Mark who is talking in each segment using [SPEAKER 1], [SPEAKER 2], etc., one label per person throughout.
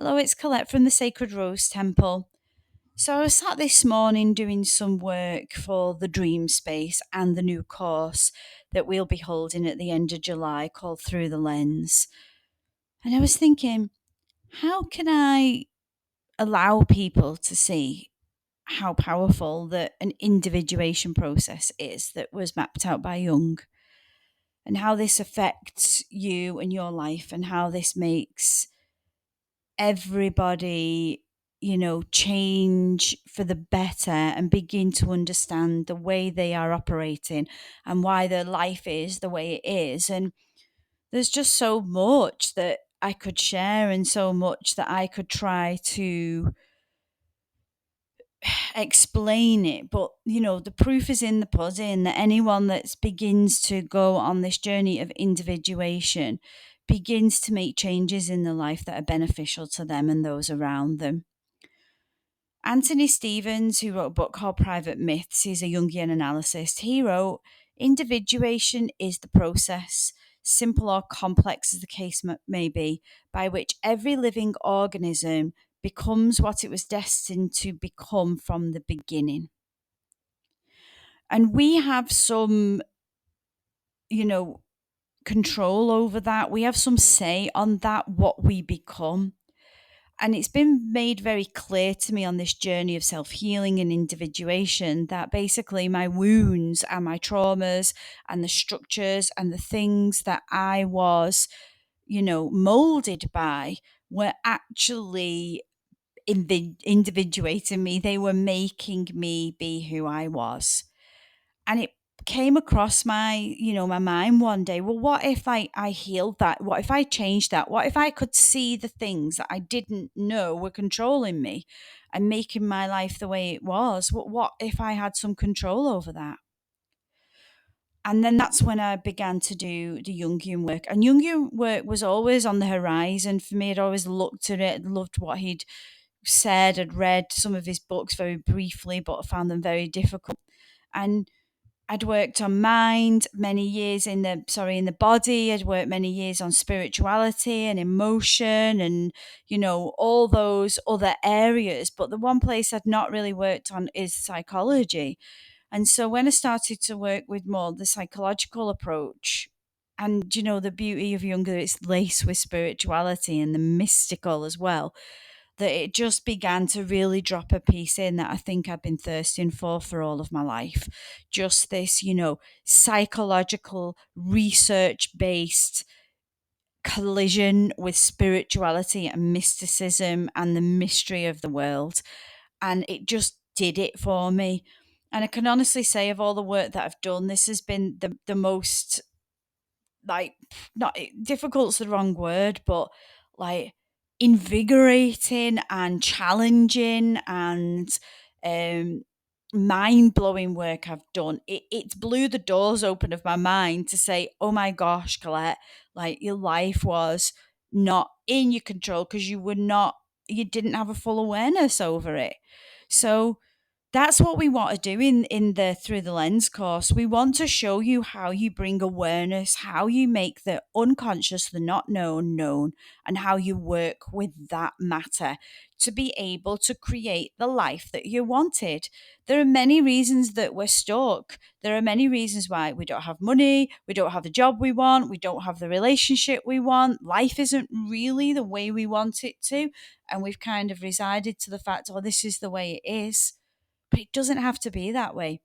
[SPEAKER 1] Hello, it's Colette from the Sacred Rose Temple. So I was sat this morning doing some work for the Dream Space and the new course that we'll be holding at the end of July called Through the Lens. And I was thinking, how can I allow people to see how powerful that an individuation process is that was mapped out by Jung, and how this affects you and your life, and how this makes everybody, change for the better and begin to understand the way they are operating and why their life is the way it is. And there's just so much that I could share and so much that I could try to explain it. But, the proof is in the pudding that anyone that begins to go on this journey of individuation begins to make changes in their life that are beneficial to them and those around them. Anthony Stevens, who wrote a book called Private Myths, he's a Jungian analyst. He wrote, individuation is the process, simple or complex as the case may be, by which every living organism becomes what it was destined to become from the beginning. And we have some, control over that. We have some say on that, what we become. And it's been made very clear to me on this journey of self healing and individuation that basically my wounds and my traumas and the structures and the things that I was, molded by were actually individuating me. They were making me be who I was. And it came across my mind one day, well, what if I healed that? What if I changed that? What if I could see the things that I didn't know were controlling me and making my life the way it was? What if I had some control over that? And then that's when I began to do the Jungian work. And Jungian work was always on the horizon for me. I'd always looked at it, loved what he'd said, I'd read some of his books very briefly, but I found them very difficult. And I'd worked on mind many years in the body. I'd worked many years on spirituality and emotion and, all those other areas. But the one place I'd not really worked on is psychology. And so when I started to work with more the psychological approach, and, the beauty of Jung, it's laced with spirituality and the mystical as well, that it just began to really drop a piece in that I think I've been thirsting for all of my life. Just this, psychological, research based collision with spirituality and mysticism and the mystery of the world. And it just did it for me. And I can honestly say, of all the work that I've done, this has been the most, like, not difficult's the wrong word, but like invigorating and challenging and mind blowing work I've done. It blew the doors open of my mind to say, oh my gosh, Colette, like your life was not in your control because you didn't have a full awareness over it. So that's what we want to do in the Through the Lens course. We want to show you how you bring awareness, how you make the unconscious, the not known, known, and how you work with that matter to be able to create the life that you wanted. There are many reasons that we're stuck. There are many reasons why we don't have money, we don't have the job we want, we don't have the relationship we want. Life isn't really the way we want it to. And we've kind of resided to the fact, oh, this is the way it is. But it doesn't have to be that way.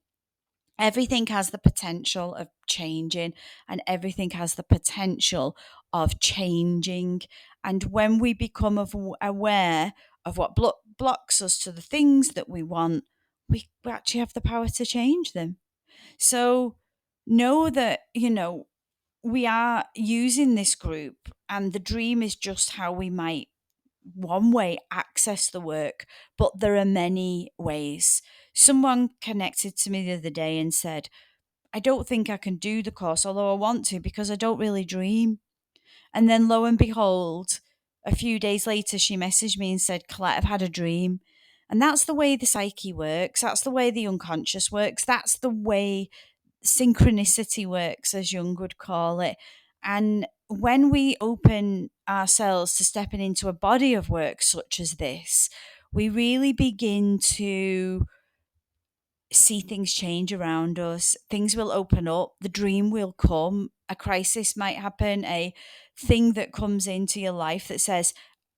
[SPEAKER 1] Everything has the potential of changing and everything has the potential of changing. And when we become aware of what blocks us to the things that we want, we actually have the power to change them. So know that, we are using this group and the dream is just how we might one way access the work, but there are many ways. Someone connected to me the other day and said, I don't think I can do the course, although I want to because I don't really dream. And then lo and behold, a few days later, she messaged me and said, Colette, I've had a dream. And that's the way the psyche works. That's the way the unconscious works. That's the way synchronicity works, as Jung would call it. And when we open ourselves to stepping into a body of work such as this, we really begin to see things change around us. Things will open up, the dream will come, a crisis might happen, a thing that comes into your life that says,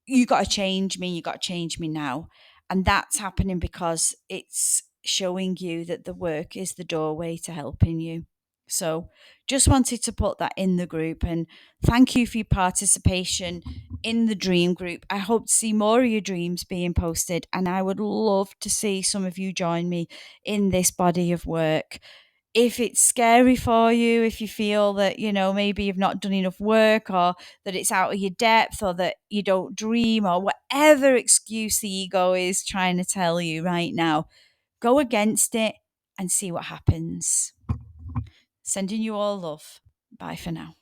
[SPEAKER 1] you got to change me, you got to change me now. And that's happening because it's showing you that the work is the doorway to helping you. So just wanted to put that in the group, and thank you for your participation in the dream group. I hope to see more of your dreams being posted, and I would love to see some of you join me in this body of work. If it's scary for you, if you feel that, maybe you've not done enough work, or that it's out of your depth, or that you don't dream, or whatever excuse the ego is trying to tell you right now, go against it and see what happens. Sending you all love. Bye for now.